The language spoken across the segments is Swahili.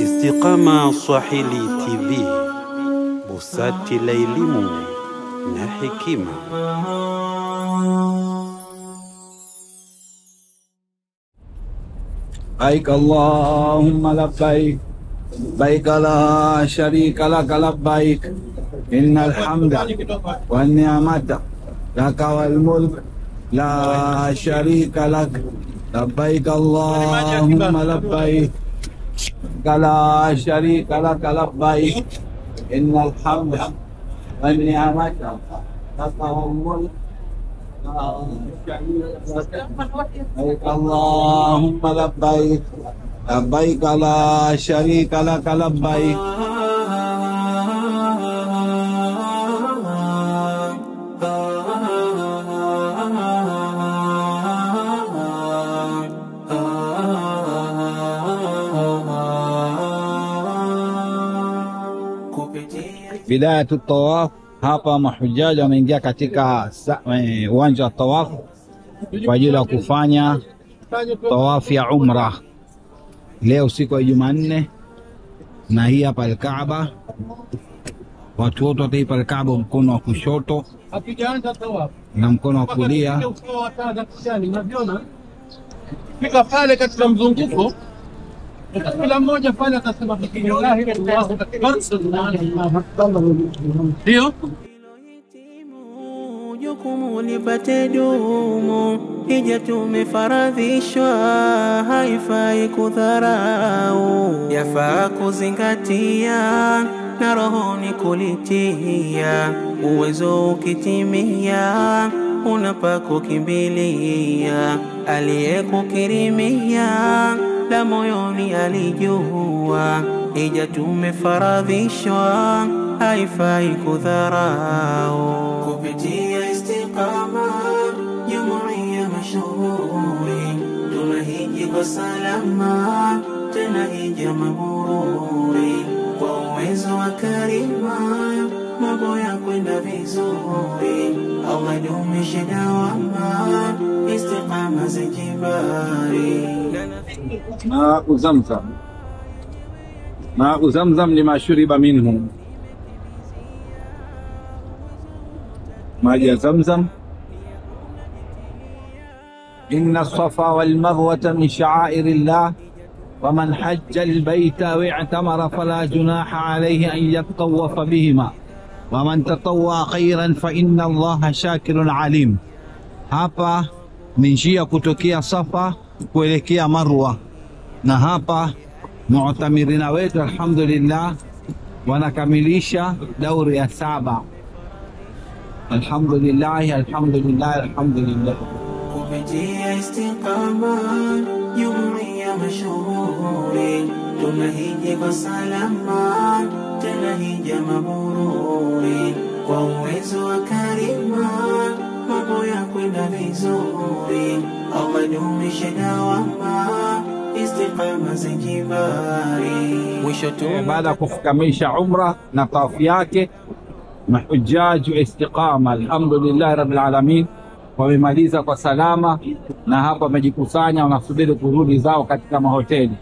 Istiqama Swahili TV, busati la elimu na hekima. Baik Allahumma labbaik, baik la sharika lak labbaik, innal hamda wan ni'mata laka wal mulk la sharika lak, labbaik Allahumma labbaik, la sharika lak labbaik, innal hamda wan ni'mata laka wal mulk. Baik Allahumma labbaik, labbaik la syarika lak labbaik. Bidayatul tawaf. Hapa mahujaji wameingia katika uwanja wa tawaf kwa ajili ya kufanya tawafu ya umra leo siku ya Jumanne, na hii hapa al-Kaaba. Watu wote wataipa al-Kaaba mkono wa kushoto na mkono wa kulia. Fika pale katika mzunguko, kila mmoja pale atasema bismillah Allahu akbar. Ndio jukumu lipate dumu, hija tumefaradhishwa, haifai kudharau, yafaa kuzingatia na rohoni kulitia, uwezo ukitimia unapa kukimbilia, aliyekukirimia la moyoni alijua, hija tumefaradhishwa, haifai kudharau. Kupitia Istiqama jumuiya mashuhuri, tunahiji kwa salama, tena hija mabururi, kwa uwezo wa karima mambo ya kwenda vizuri, Allah dumishe dawama Istiqama Zanjibari. Ma'u Zamzam lima shuriba minhu, maji ya Zamzam. Inna as-safa wal marwata min sha'airillah, wa man hajja al-bayta wa i'tamara fala junaha alayhi an yatawafa bihima, wa man tatawwa khairan fa inna Allaha shakirun alim. Hapa ni njia kutokea Safa kuelekea Marwa, na hapa mu'tamirina wetu alhamdulillah wanakamilisha dauri ya 7. Alhamdulillah, alhamdulillah, alhamdulillah. Kupitia Istiqama jumuiya mashuhuri, tunahiji kwa salama, tena hija mabururi, kwa uwezo wa karima mambo ya kwenda vizuri, Allah dumishe dawama Istiqama Zanjibari. Mwisho tu baada ya kukamilisha umra na tawafu yake, mahujaji wa Istiqama alhamdulillah rabbil alamin wamemaliza kwa salama, na hapa wamejikusanya wanasubiri kurudi zao katika mahoteli.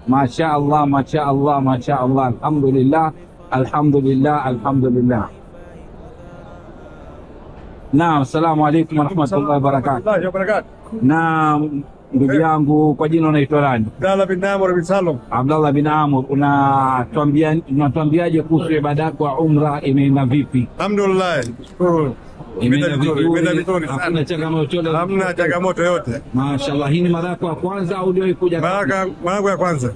Masha Allah, masha Allah, masha Allah, alhamdulillah, alhamdulillah, alhamdulillah. Naam, assalamu alaykum wa rahmatullahi wa barakatuh. Naam, ndugu yangu, kwa jina unaitwa nani? Abdallah bin Amr bin Salum. Abdallah bin Amr, unatuambiaje kuhusu ibada yako ya umra, imeenda vipi? Alhamdulillah, shukuru. Imeenda vizuri, hakuna changamoto yoyote? Hamna changamoto yote. Mashaallah. Hii ni mara yako ya kwanza au uliwahi kuja? Mara ya kwanza.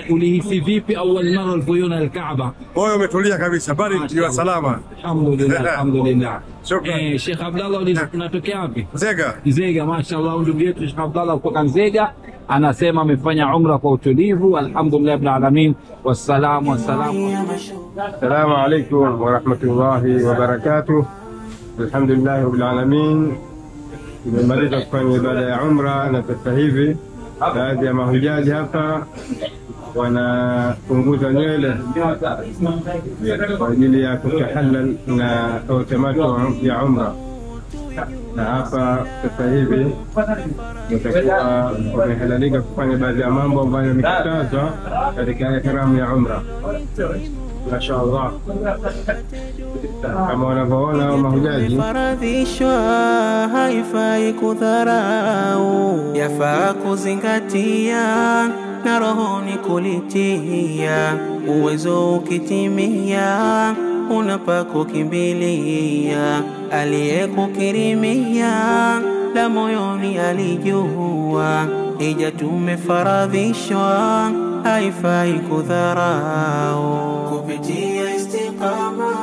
Ulihisi vipi awali mara ulipoiona al-Kaaba? Moyo umetulia kabisa, bali ndio salama. Alhamdulillah, alhamdulillah. Shukran. Sheikh Abdallah, unatokea wapi? Nzega. Nzega, mashaallah. Ndugu yetu Sheikh Abdallah kutoka Nzega anasema amefanya umra kwa utulivu, alhamdulillah rabbil alamin. Wassalamu Assalamu alaykum wa rahmatullahi wa barakatuh. Alhamdulillah rabbil alamin. Tumemaliza kufanya ibada ya umra, na sasa hivi baadhi ya mahujaji hapa wanapunguza nywele kwa ajili ya kutahalal na tamato ya umra. na hapa sasa hivi watakuwa wamehalalika kufanya baadhi ya mambo ambayo yamekatazwa katika ihram ya umra. Mashaallah, kama wanavyoona mahujaji, faradhishwa haifai kudharau, yafaa kuzingatia na rohoni kulitia, uwezo ukitimia unapa kukimbilia, aliyekukirimia la moyoni alijua, hija tumefaradhishwa haifai kudharau. Kupitia Istiqama